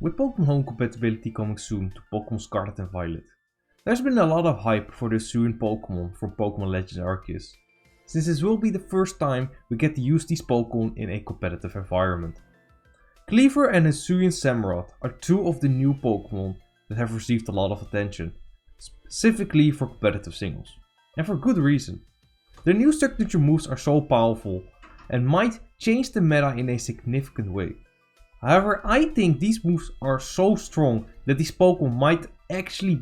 With Pokémon Home compatibility coming soon to Pokémon Scarlet and Violet, there's been a lot of hype for the Hisuian Pokémon from Pokémon Legends Arceus, since this will be the first time we get to use these Pokémon in a competitive environment. Kleavor and Hisuian Samurott are two of the new Pokémon that have received a lot of attention, specifically for competitive singles, and for good reason. Their new signature moves are so powerful and might change the meta in a significant way. However, I think these moves are so strong that these Pokémon might actually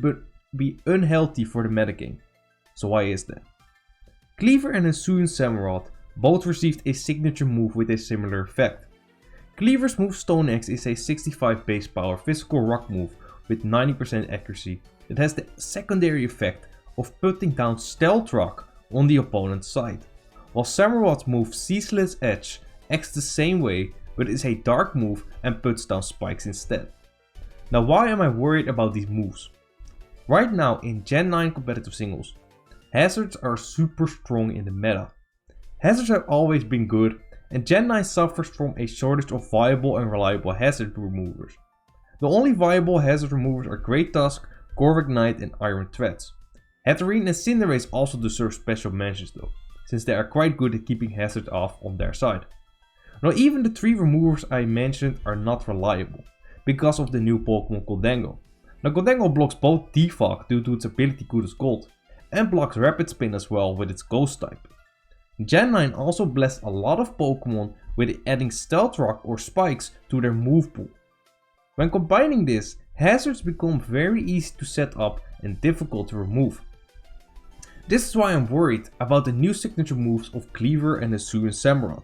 be unhealthy for the metagame. So why is that? Kleavor and Hisuian Samurott both received a signature move with a similar effect. Kleavor's move Stone Axe is a 65 base power physical rock move with 90% accuracy that has the secondary effect of putting down Stealth Rock on the opponent's side, while Samurott's move Ceaseless Edge acts the same way but is a dark move and puts down spikes instead. Now, why am I worried about these moves? Right now in Gen 9 competitive singles, hazards are super strong in the meta. Hazards have always been good, and Gen 9 suffers from a shortage of viable and reliable hazard removers. The only viable hazard removers are Great Tusk, Corvic Knight and Iron Threads. Hatterene and Cinderace also deserve special mentions though, since they are quite good at keeping hazard off on their side. Now even the 3 removers I mentioned are not reliable, because of the new Pokémon Gholdengo. Now Gholdengo blocks both Defog due to its ability Good as Gold, and blocks Rapid Spin as well with its Ghost type. Gen 9 also blessed a lot of Pokémon with adding Stealth Rock or Spikes to their move pool. When combining this, hazards become very easy to set up and difficult to remove. This is why I'm worried about the new signature moves of Kleavor and Hisuian Samurott.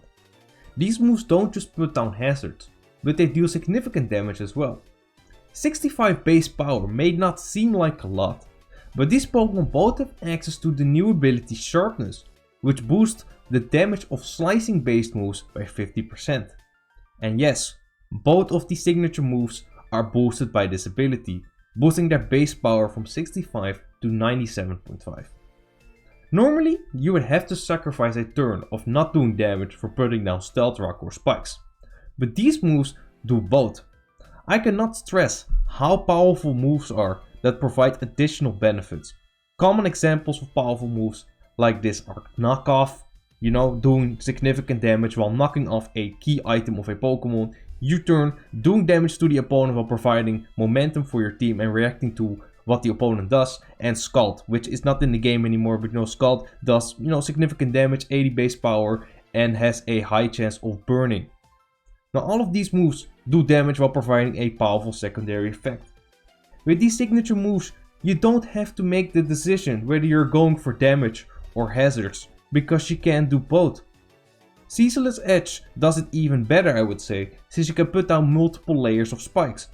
These moves don't just put down hazards, but they deal significant damage as well. 65 base power may not seem like a lot, but these Pokémon both have access to the new ability Sharpness, which boosts the damage of slicing based moves by 50%. And yes, both of these signature moves are boosted by this ability, boosting their base power from 65 to 97.5. Normally, you would have to sacrifice a turn of not doing damage for putting down Stealth Rock or Spikes, but these moves do both. I cannot stress how powerful moves are that provide additional benefits. Common examples of powerful moves like this are Knockoff, doing significant damage while knocking off a key item of a Pokémon, U-turn, doing damage to the opponent while providing momentum for your team and reacting to what the opponent does, and Scald, which is not in the game anymore, but Scald does significant damage, 80 base power, and has a high chance of burning. Now all of these moves do damage while providing a powerful secondary effect. With these signature moves, you don't have to make the decision whether you're going for damage or hazards, because you can do both. Ceaseless Edge does it even better, I would say, since you can put down multiple layers of spikes.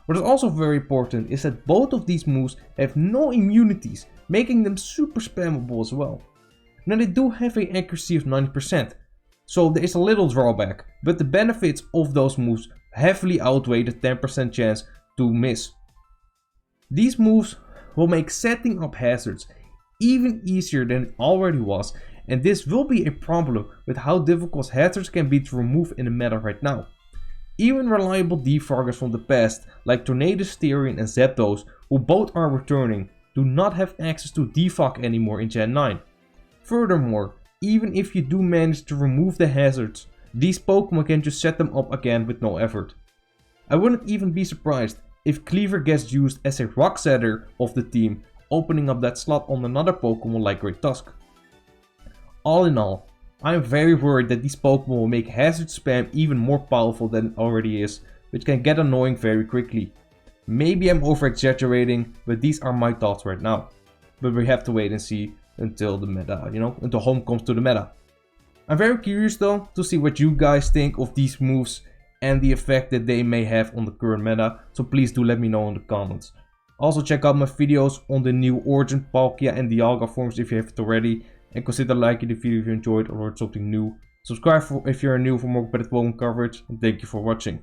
What is also very important is that both of these moves have no immunities, making them super spammable as well. Now they do have an accuracy of 90%, so there is a little drawback, but the benefits of those moves heavily outweigh the 10% chance to miss. These moves will make setting up hazards even easier than it already was, and this will be a problem with how difficult hazards can be to remove in the meta right now. Even reliable defoggers from the past, like Tornadus, Therian and Zapdos, who both are returning, do not have access to defog anymore in Gen 9. Furthermore, even if you do manage to remove the hazards, these Pokémon can just set them up again with no effort. I wouldn't even be surprised if Kleavor gets used as a rock setter of the team, opening up that slot on another Pokémon like Great Tusk. All in all, I am very worried that these Pokémon will make hazard spam even more powerful than it already is, which can get annoying very quickly. Maybe I'm over exaggerating, but these are my thoughts right now. But we have to wait and see until the meta, until Home comes to the meta. I'm very curious though to see what you guys think of these moves and the effect that they may have on the current meta, so please do let me know in the comments. Also check out my videos on the new Origin, Palkia and Dialga forms if you haven't already. And consider liking the video if you enjoyed or learned something new. Subscribe if you're new for more competitive Pokemon coverage. And thank you for watching.